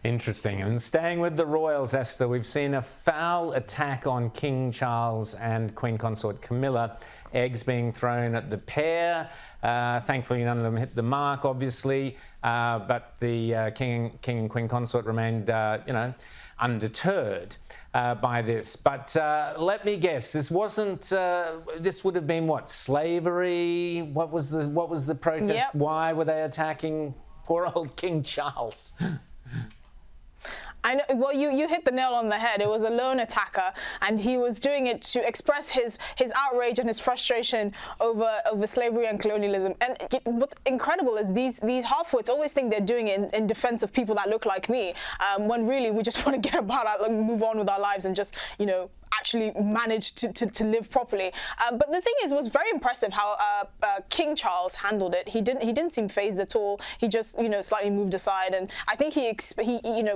Interesting. And staying with the royals, Esther, we've seen a foul attack on King Charles and Queen Consort Camilla. Eggs being thrown at the pair. Thankfully, none of them hit the mark, obviously. But the King and Queen Consort remained, undeterred by this. But let me guess, this wasn't. This would have been what? Slavery? What was the protest? Yep. Why were they attacking poor old King Charles? I know, well, you hit the nail on the head. It was a lone attacker, and he was doing it to express his outrage and his frustration over slavery and colonialism. And what's incredible is these half-wits always think they're doing it in defense of people that look like me, when really we just want to get about our, move on with our lives and just, actually manage to live properly. But the thing is, it was very impressive how King Charles handled it. He didn't seem fazed at all. He just slightly moved aside, and I think he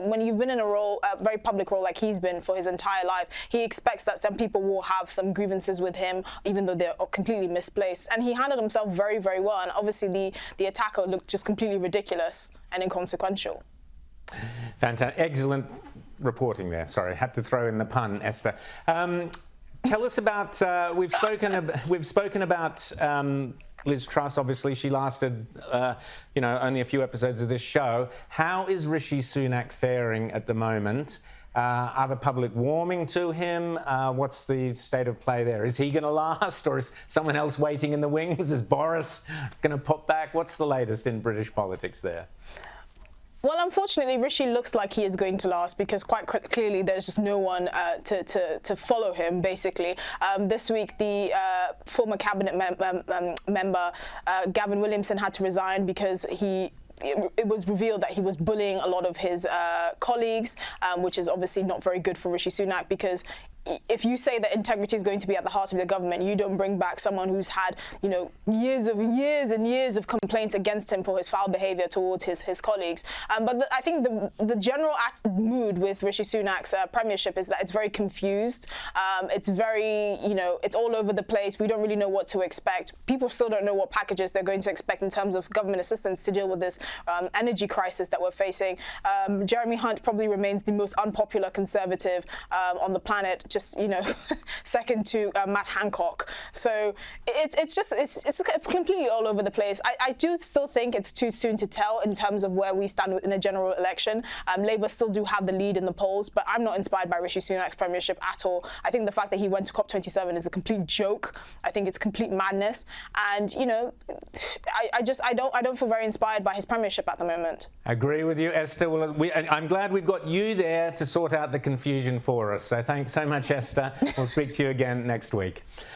when you've been in a role, a very public role like he's been for his entire life, he expects that some people will have some grievances with him, even though they're completely misplaced. And he handled himself very, very well. And obviously the attacker looked just completely ridiculous and inconsequential. Fantastic. Excellent reporting there. Sorry, had to throw in the pun, Esther. Tell us about, we've spoken about Liz Truss. Obviously, she lasted, only a few episodes of this show. How is Rishi Sunak faring at the moment? Are the public warming to him? What's the state of play there? Is he going to last, or is someone else waiting in the wings? Is Boris going to pop back? What's the latest in British politics there? Well, unfortunately, Rishi looks like he is going to last because quite clearly there's just no one to follow him, basically. This week, the former cabinet member, Gavin Williamson, had to resign because it was revealed that he was bullying a lot of his colleagues, which is obviously not very good for Rishi Sunak, because if you say that integrity is going to be at the heart of the government, you don't bring back someone who's had, years and years of complaints against him for his foul behavior towards his colleagues. But I think the general mood with Rishi Sunak's premiership is that it's very confused. It's very, it's all over the place. We don't really know what to expect. People still don't know what packages they're going to expect in terms of government assistance to deal with this energy crisis that we're facing. Jeremy Hunt probably remains the most unpopular Conservative on the planet, just second to Matt Hancock. So it's completely all over the place. I do still think it's too soon to tell in terms of where we stand in a general election. Labour still do have the lead in the polls, but I'm not inspired by Rishi Sunak's premiership at all. I think the fact that he went to COP27 is a complete joke. I think it's complete madness, and I don't feel very inspired by his premiership at the moment. I agree with you, Esther. Well, I'm glad we've got you there to sort out the confusion for us. So thanks so much, Esther. We'll speak to you again next week.